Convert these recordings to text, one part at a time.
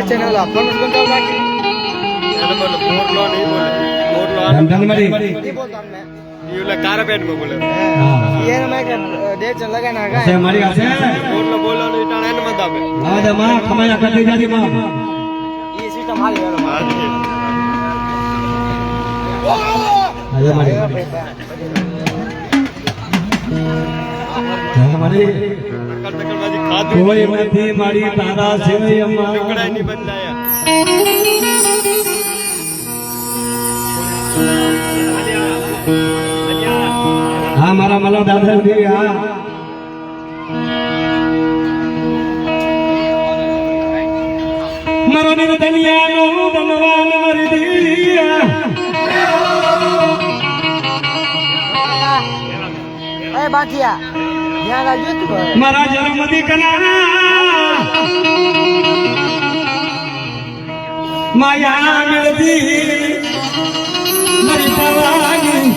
છે ને ઓલા ફોન બંધ રાખી એને બોલે મોરલો નહીં બોલે મોરલો ધનધનમરી એ બોલતા અમને એ ઓલા કારાબેન માં બોલે એને મેં કે ડેટ લગાના છે ગા મારી પાસે મોરલો બોલો ને ટાણે એને મત આપે હા દે માં ખમાયા કરતી જાતી માં એ સિસ્ટમ હાલી ગયો અરે મારી મારી કટકલવાજી ખાધું કોઈ નથી મારી તારા સિવાય અમ્મા ટુકડા ની બદલાયા હા મારા મલા દાદા દેવી હા મારો નિર્દલિયાનો ધનવાન વરદિયા એ બાકીયા ધ્યાન રાખજો તું મારા જન્મ દીકરા માયા મિલતી મારી પવાની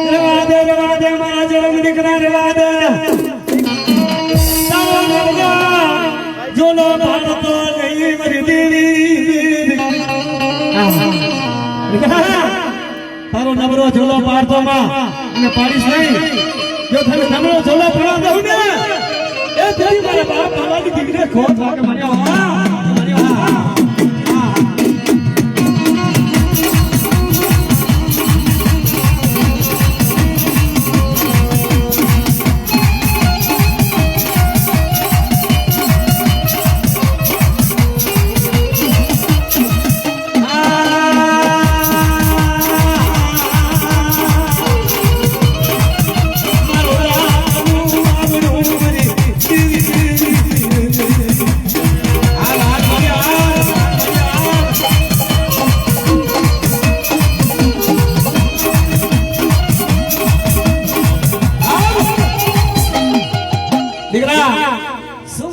રવાદે મારા જન્મ દીકરા રવાદે જોલો ભારતો ગઈ મારી દેવી તારો નબરો ઝોલો પાડતો માં અને પાડીશ નહીં જો તને નબરો ઝોલો પાડવા દઉં ને એ તેરી મારા બાપ બાબાની દીકરીને ખોટ વાગે મને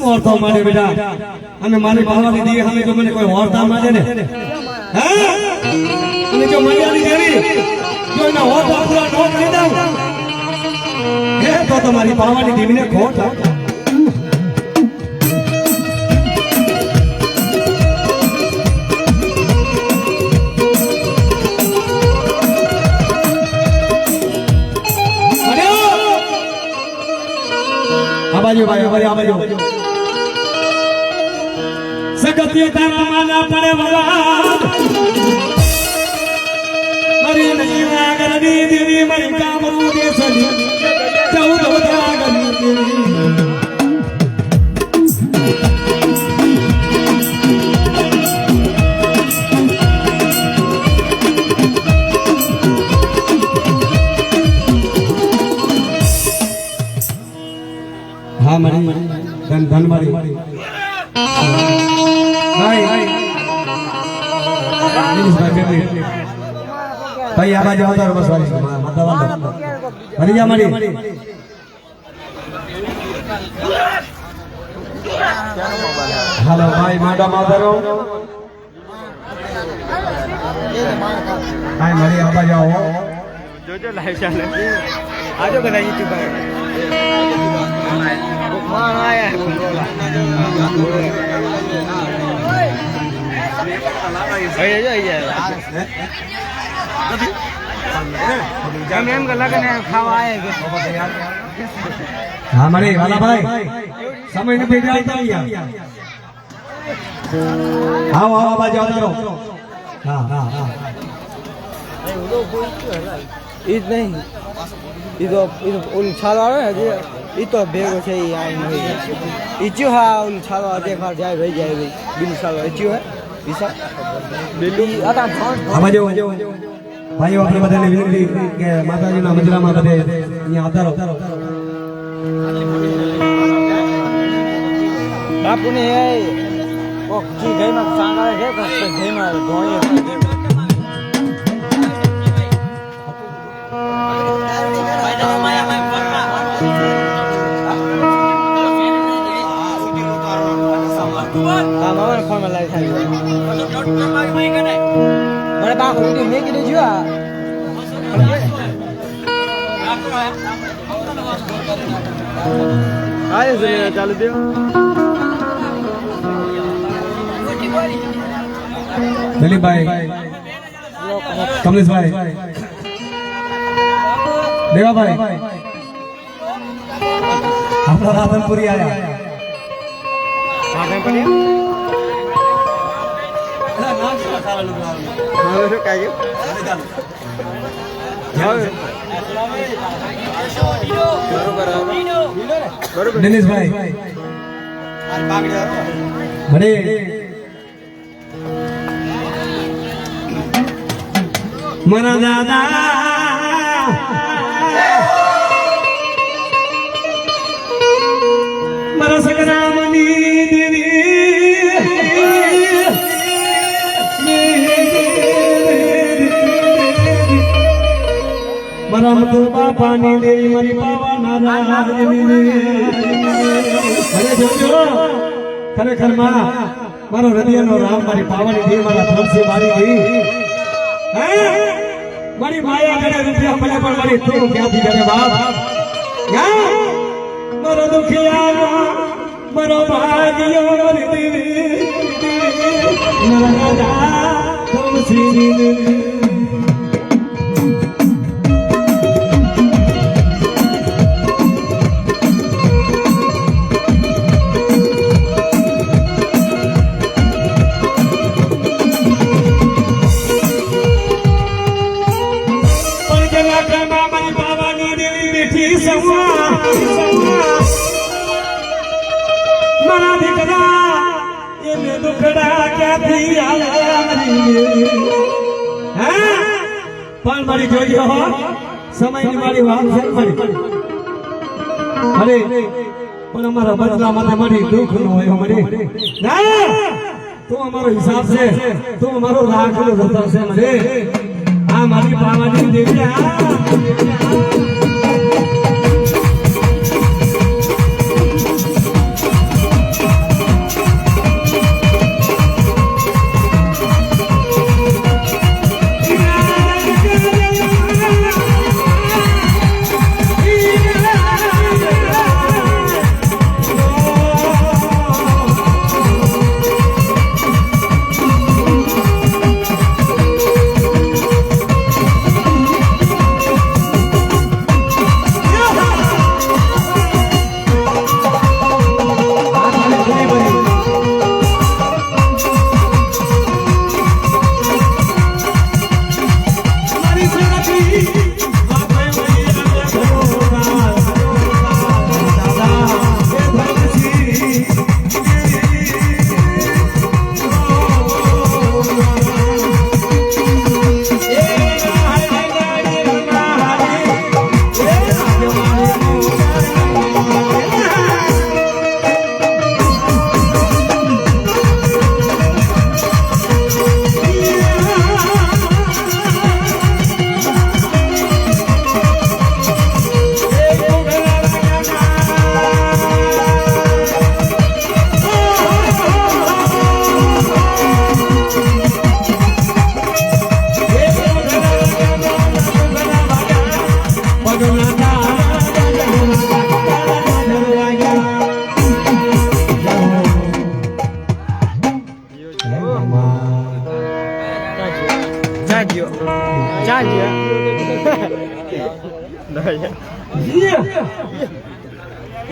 ઓરતા મારે બેટા અને મારી બાવાની દી હમે જો મને કોઈ ઓરતા મારે ને હે અને જો મર્યાદી દેવી જો એના ઓરતા પૂરા નો કરી દઉં હે તો તમારી બાવાની દીવીને ખોટ આ બાજુ ભાઈ આ બાજુ સગત્ય તારા માના પડે વલા મારી નહીં આગળની દેવી મારી કામરૂ દેસની 14 આગળની દેવી હા મારી ધન મારી ભાઈ આ બાજુ આવતા બસ વાળી માતા વાળો હરી જા મારી હાલો ભાઈ માડા માતારો હાય મારી આ બાજુ આવો જોજો લાઈવ ચાલે આજો કદા YouTube પર માન આયા એમ કે લગન ખાવા આયા હા મારી વાલા ભાઈ સમય ને ભેગા આવતા આવો આવો બાજુ આવતા રહો હા હા હા ઈજ નહીં ઈ તો ઓલું છાલો આવે ઈ તો ભેગો છે ઈ આઈ નહીં ઈચ્યો હા ઓલું છાલો દેખાડ જાય ભાઈ જાય ભાઈ બિલ છાલો ઈચ્યો હે વિસા બિલ્લી આતા આ બાજુ ભાઈઓ આપણે બધાને વિનંતી કે માતાજીના મંદિરમાં બધે અહીંયા આવતા રહો બાપુને એ કોક જી ગઈમાં સાંગાળે છે કે ગઈમાં ધોઈએ હા મામાના ફોનમાં લાઈવ થાય મને બાપ વિડીયો મેં કીધું જો હા ચાલુ દે દિલીપભાઈ કમલેશભાઈ દેવાભાઈ આપણા રાધનપુરી આયા દિનેશભાઈ અરે મારા દાદા મારા સગરામની મારા મતો બાપાની દેવી મારી પાવાના અરે જોજો ખરેખર માં મારો હૃદયનો રામ મારી પાવાની દેવી મારા ધનથી મારી દેવી હે મારી માયા કરે રૂપિયા મળે પણ મારી તું ક્યાંથી કરે બાપ મારો દુખિયા મારો ભાગ્યો મારી દેવી મારા દાદા ધનથી મારા દીકરા એને દુખડા ક્યાંથી પણ મારી જોજો સમયની મારી વાત છે મારી અરે પણ અમારા બદલા માટે મારી દુઃખ નો હોય મને ના તું અમારો હિસાબ છે તું અમારો રાખલો જતો છે મને આ મારી પાવાની દેવી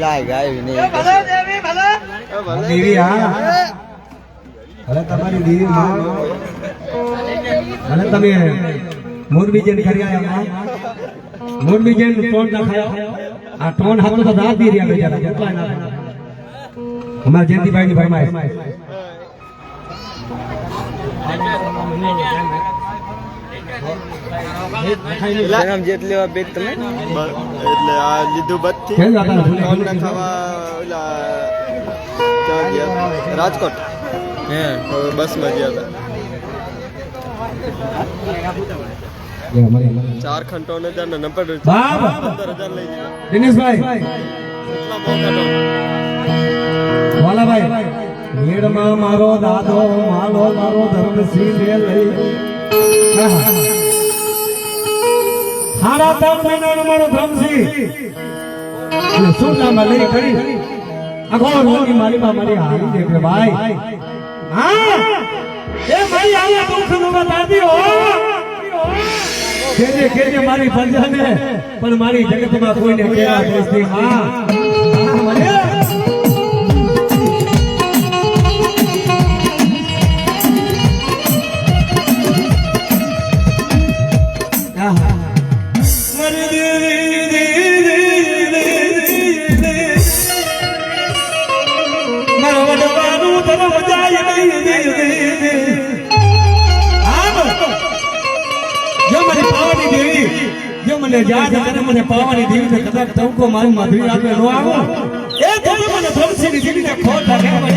લાય ગાય નહીં દેવી હા અરે તમારી દેવી માં અને તમે મોરબી જન ખરીયા મોરબી જન ટોન ના ખાયો આ ટોન હાથો તો દાંત દી રહ્યા બેચારા કેટલા ના અમાર જયંતિભાઈ ની ફરમાઈશ નામ જેટ લેવા બેટ તમે એટલે આ લીધું બત્તી કોણ ના ખાવા ઓલા ક્યાં ગયા રાજકોટ હે બસ માં ગયા હતા 4 ખંડોને જાન નંબર 15000 લઈ ગયા દિનેશભાઈ કેટલા મોકા વાલાભાઈ મેડ ઘેરમાં મારો દાદો માલો મારો ધર્મસિંહ ને લઈ સાડા 3 મહિનાનો મારો ધર્મસિંહ શું કામ લઈ કરી આખો રોગી મારી માં મારી હારી દે કે ભાઈ હા એ ભાઈ આયા દુઃખ નો બતાવી હો કેજે મારી પ્રજાને પણ મારી જગતમાં કોઈને કેરા દેશની માં મને મને યાદ કરે મને પાવાની દેવી ને કદાચ તવકો મારી માધવી આપે નો આવો એ તો મને ધરસી ની જીવી ને ખોટ લાગે મને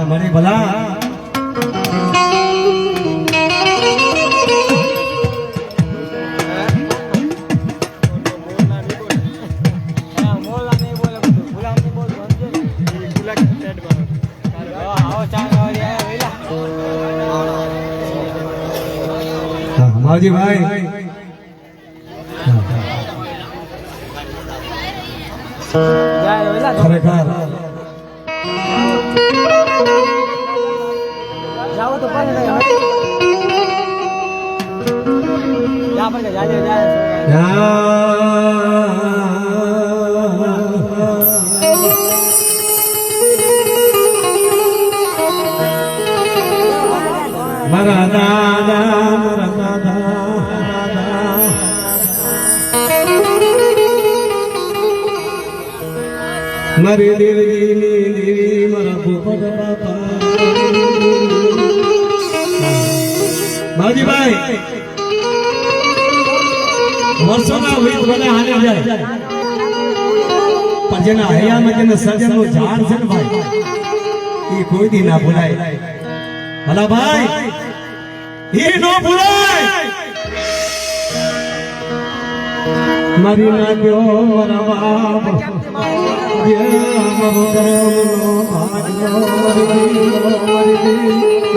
મને ભલા માવજી ભાઈ ખરેખર जाओ तो पर यहाँ पर मारा दादा मारी देवी मारा पोपट बापा मावजी भाई વર્ષોના વીત બધા હાલે જાય પણ જેના હૈયામાં જેને સર્જનનું ઝાડ છે ને ભાઈ એ કોઈ દી ના ભૂલાય ભલા ભાઈ એ નો ભૂલાય મારી નાખ્યો મારા બાપ જે મારો કરમનો ભાગ્યો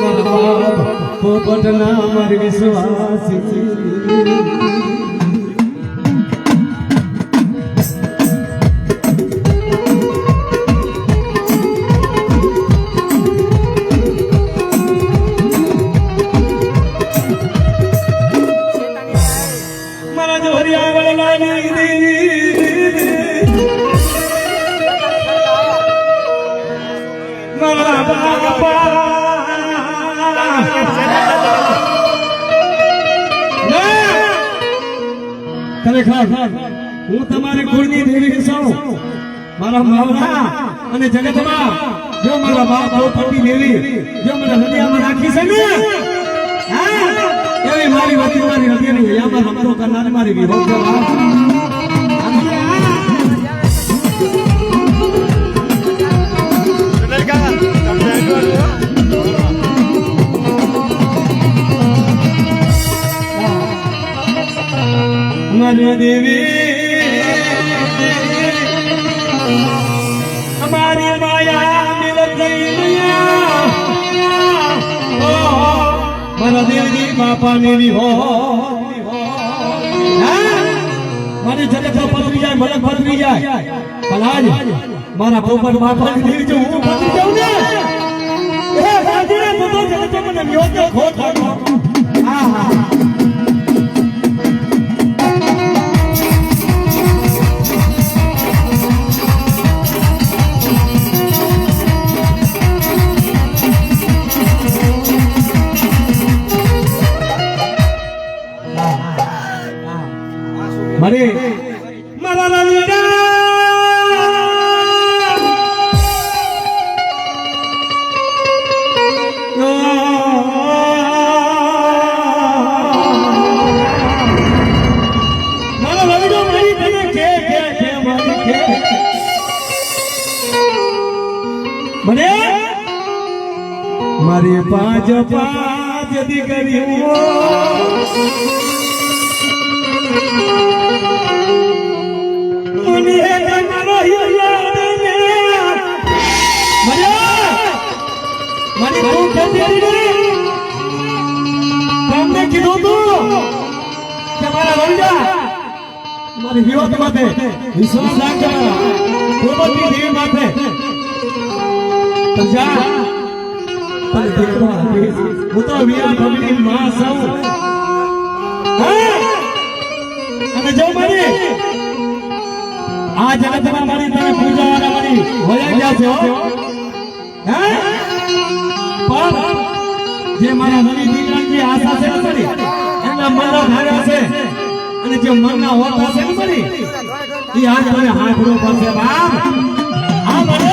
મારા બાપ પોપટના મારી વિશ્વાસી ખરેખર હું તમારી કુળની દેવી છું મારા માવડા અને જગતમાં જો મારા બાપ પોપટી દેવી જો મને હૃદયમાં રાખી છે ને એવી મારી વતી મારી હૃદયની હૈયામાં રમતો કરનાર મારી વિભોગ દેવી અમારી માયા મિલત ગઈ મારા દેવજી બાપા ની હો મારી જગત પતરી જાય મલક પતરી જાય પણ આજ મારા પોપટ બાપાની દેવી જો હું પતરી જાઉં ને એ રાજીને તો જગત મને મ્યોતે ખોટ આહા મરે મારા લીડા મારા લવિડો મારી તને કે મારી કે મને મારી પાંચ દીકરીઓ મને મારો યાદ ને મને તું કહેતી તમને કીધું તું કે મારા વંડા મારી વિરોધ માટે વિશ્વાસ રાખજો ગોબરની દેવી માટે તો જા તને દીકરો આપીશ હું તો વીરા ભગની માં છું અને જો મારી આ જગતમાં મારી તને પૂજા વાળા મારી હોયા ગયા છે હે પણ જે મારા નવી દીકરાની આશા છે મારી એના મનના ભાગ્યા છે અને જે મનના હોતા છે મારી એ આજ મને હાથરો પડશે બાપ આ મને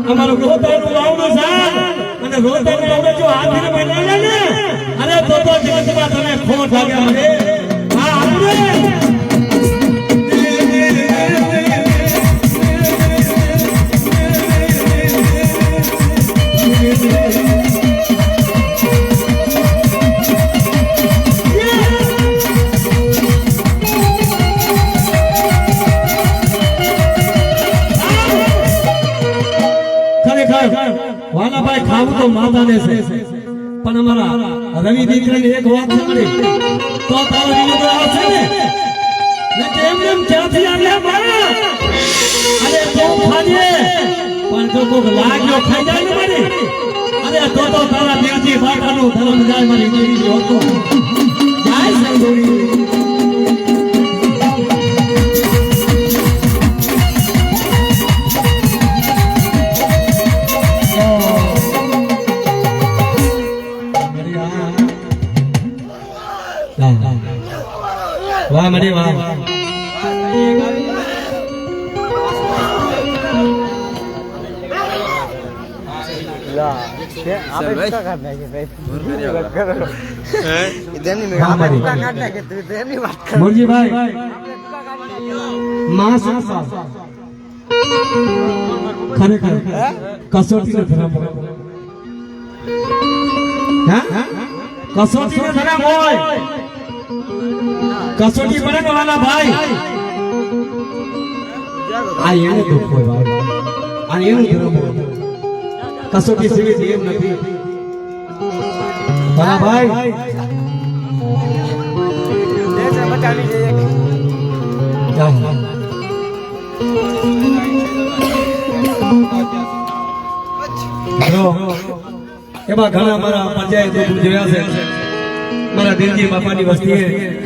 અમારો રોતાનું વાવનો સાલ અને રોતાનું વાવનો જો હાથીને બનાવ્યા ને અરે તો જગતમાં તને ખોટ લાગ્યા મને હા આપણે વાલાભાઈ ખાવું તો માતાને છે પણ અમારા રવિ દીકરાની એક વાત સાંભળી તો તારો વિનોદ આવશે ને કેમ એમ ક્યાંથી આવ્યા મારા અરે તો ખાજે પણ જો કોક લાગ્યો ખાઈ જાય ને મારી અરે તો તારા દેવજી બાટાનું ધર્મ જાય મારી દેવી હતો જાય સંગોડી વાહ મરી વાહ ખરેખર કસોટી કસોટી ધરમ હોય કસોટી પડે ને વાલા ભાઈ આ એને દુઃખ હોય ભાઈ આ એનું ધર્મ હોય કસોટી સિવાય એમ નથી વાલા ભાઈ એમાં ઘણા મારા પંચાયત જોયા છે મારા દેવજી બાપાની વસ્તીએ